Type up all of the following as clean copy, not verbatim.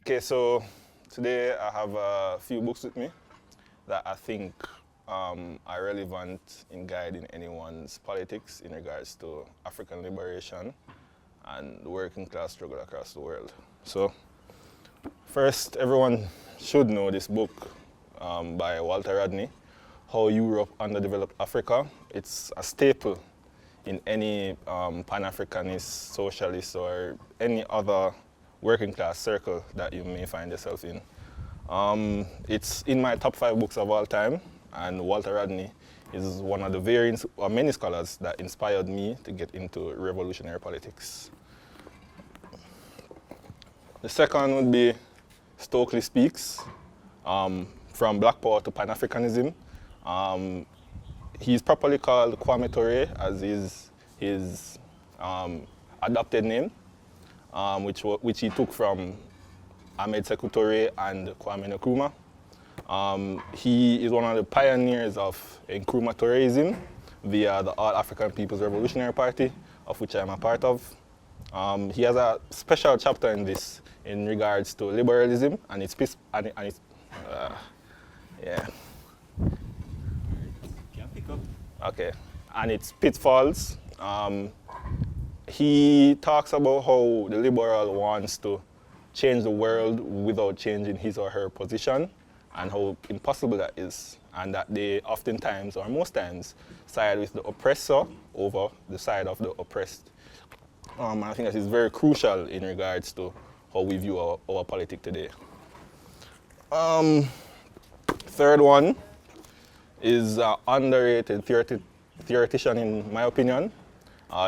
Okay, so today I have a few books with me that I think are relevant in guiding anyone's politics in regards to African liberation and the working class struggle across the world. So first, everyone should know this book by Walter Rodney, How Europe Underdeveloped Africa. It's a staple in any Pan-Africanist, socialist, or any other working class circle that you may find yourself in. It's in my top 5 books of all time, and Walter Rodney is one of the many scholars that inspired me to get into revolutionary politics. The second would be Stokely Speaks, From Black Power to Pan-Africanism. He's properly called Kwame Ture, as is his adopted name, which he took from Aime Ture and Kwame Nkrumah. He is one of the pioneers of Nkrumah Tourism via the All African People's Revolutionary Party, of which I am a part of. He has a special chapter in this in regards to liberalism and its and its pitfalls. He talks about how the liberal wants to change the world without changing his or her position, and how impossible that is, and that they oftentimes, or most times, side with the oppressor over the side of the oppressed. I think that is very crucial in regards to how we view our politics today. Third one is an underrated theoretician, in my opinion,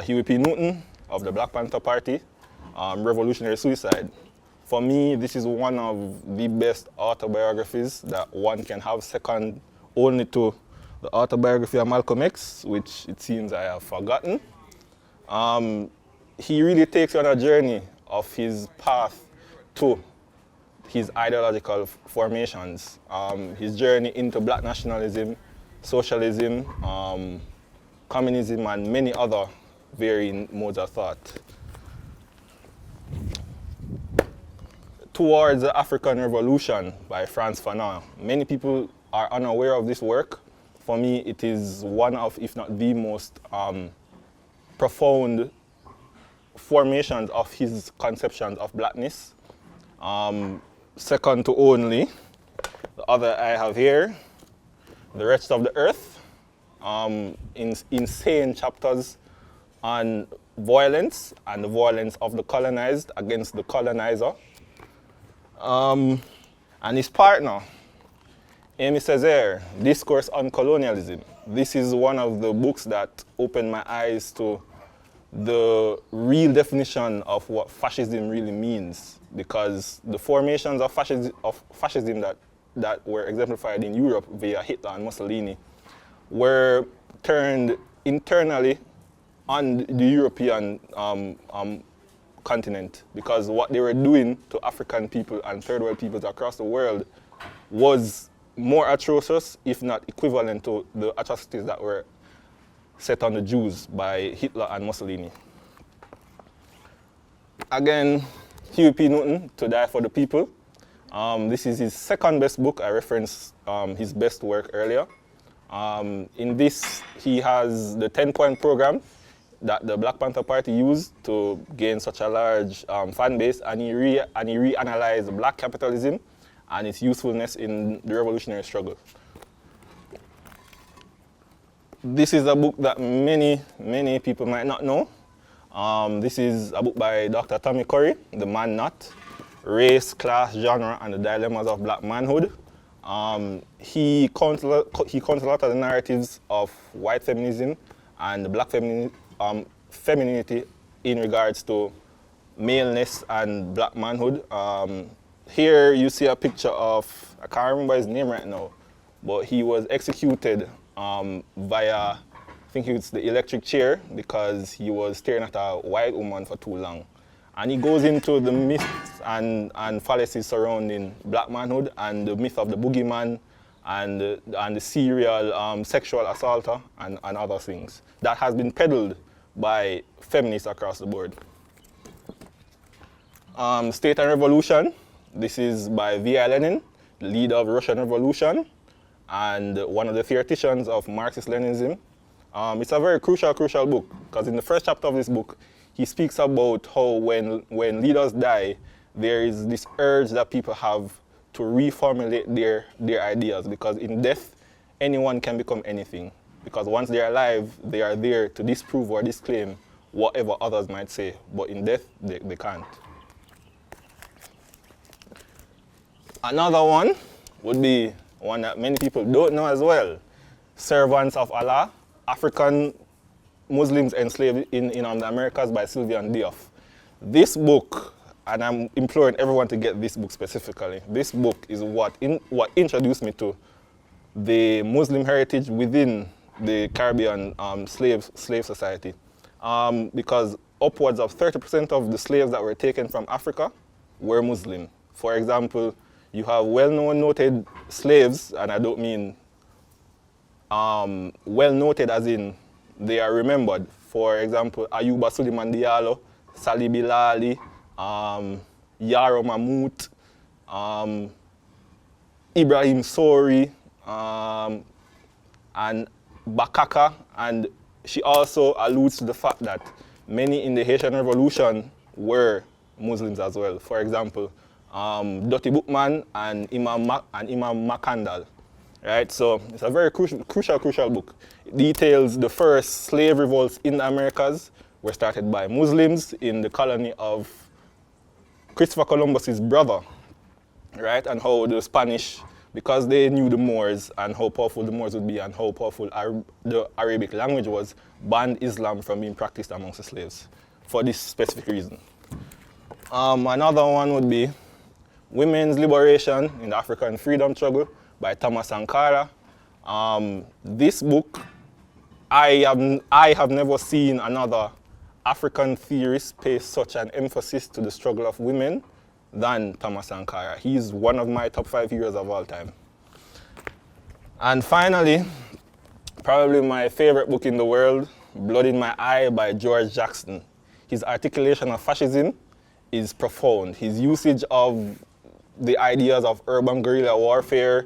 Huey Newton of the Black Panther Party, Revolutionary Suicide. For me, this is one of the best autobiographies that one can have, second only to the autobiography of Malcolm X, which it seems I have forgotten. He really takes you on a journey of his path to his ideological formations, his journey into black nationalism, socialism, communism, and many other varying modes of thought. Towards the African Revolution by Frantz Fanon. Many people are unaware of this work. For me, it is one of, if not the most profound formations of his conceptions of blackness. Second to only the other I have here, The Wretched of the Earth, insane chapters on violence and the violence of the colonized against the colonizer. And his partner, Aime Cesaire, Discourse on Colonialism. This is one of the books that opened my eyes to the real definition of what fascism really means, because the formations of fascism that were exemplified in Europe via Hitler and Mussolini were turned internally on the European continent, because what they were doing to African people and third world peoples across the world was more atrocious, if not equivalent to the atrocities that were set on the Jews by Hitler and Mussolini. Again, Huey Newton, To Die for the People. This is his second best book. I referenced his best work earlier. In this, he has the 10-point program that the Black Panther Party used to gain such a large fan base, and he reanalyzed black capitalism and its usefulness in the revolutionary struggle. This is a book that many people might not know. This is a book by Dr. Tommy Curry, The Man Not, Race, Class, Genre, and the Dilemmas of Black Manhood. He counts a lot of the narratives of white feminism and the black femininity in regards to maleness and black manhood. Here you see a picture of, I can't remember his name right now, but he was executed via, I think it's the electric chair, because he was staring at a white woman for too long. And he goes into the myths and fallacies surrounding black manhood and the myth of the boogeyman and the serial sexual assaulter and other things that has been peddled by feminists across the board. State and Revolution This is by V.I. Lenin, the leader of Russian Revolution, and one of the theoreticians of Marxist-Leninism. It's a very crucial book, because in the first chapter of this book, he speaks about how when leaders die, there is this urge that people have to reformulate their ideas, because in death, anyone can become anything. Because once they're alive, they are there to disprove or disclaim whatever others might say, but in death, they can't. Another one would be one that many people don't know as well. Servants of Allah, African Muslims enslaved in the Americas by Sylvian Diouf. This book, and I'm imploring everyone to get this book specifically, this book is what introduced me to the Muslim heritage within the Caribbean slave society. Because upwards of 30% of the slaves that were taken from Africa were Muslim. For example, you have well-known noted slaves, and I don't mean well-noted as in they are remembered. For example, Ayuba Suleiman Diallo, Sali Bilali, Yaro Mahmoud, Ibrahim Sori, and Bakaka. And she also alludes to the fact that many in the Haitian Revolution were Muslims as well. For example, Dottie Bookman and Imam Makandal, right? So it's a very crucial book. It details the first slave revolts in the Americas were started by Muslims in the colony of Christopher Columbus's brother, right? And how the Spanish, because they knew the Moors and how powerful the Moors would be and how powerful the Arabic language was, banned Islam from being practiced amongst the slaves for this specific reason. Another one would be Women's Liberation in the African Freedom Struggle by Thomas Sankara. This book, I have never seen another African theorist pay such an emphasis to the struggle of women than Thomas Sankara. He's one of my top 5 heroes of all time. And finally, probably my favorite book in the world, Blood in My Eye by George Jackson. His articulation of fascism is profound. His usage of the ideas of urban guerrilla warfare,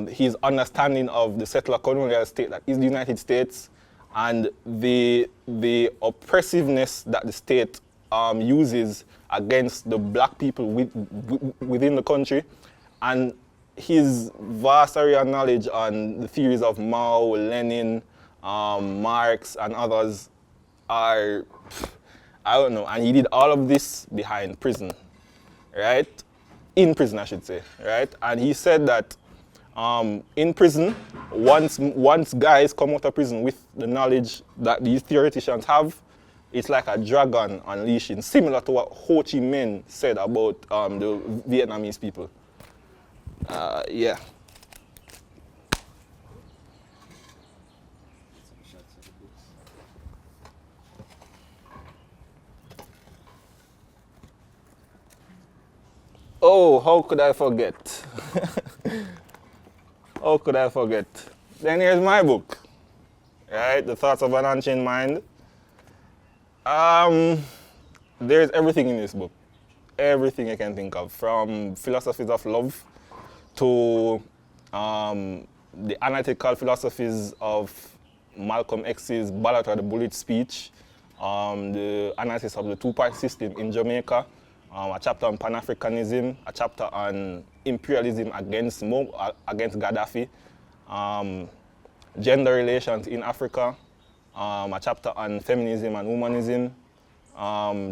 his understanding of the settler colonial state that is the United States, and the oppressiveness that the state uses against the black people within the country, and his vast area of knowledge on the theories of Mao, Lenin, Marx, and others are, I don't know, and he did all of this behind prison, right? In prison, I should say, right? And he said that in prison, once guys come out of prison with the knowledge that these theoreticians have, it's like a dragon unleashing, similar to what Ho Chi Minh said about the Vietnamese people. Yeah. Oh, how could I forget? How could I forget? Then here's my book, right? The Thoughts of an Unchained Mind. There's everything in this book. Everything you can think of, from philosophies of love to the analytical philosophies of Malcolm X's Ballot or the Bullet speech, the analysis of the two-party system in Jamaica, a chapter on Pan-Africanism, a chapter on imperialism against Gaddafi, gender relations in Africa, a chapter on feminism and womanism,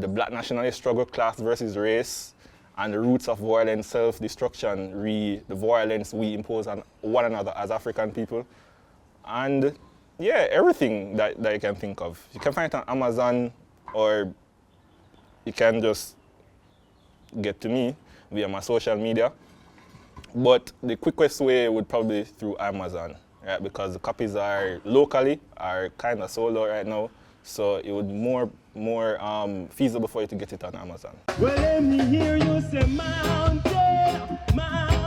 the black nationalist struggle, class versus race, and the roots of violence, self-destruction, the violence we impose on one another as African people. And yeah, everything that you can think of. You can find it on Amazon, or you can just get to me via my social media. But the quickest way would probably be through Amazon, right? Because the copies are locally kind of sold out right now, so it would more feasible for you to get it on Amazon. Well, let me hear you say mountain, mountain.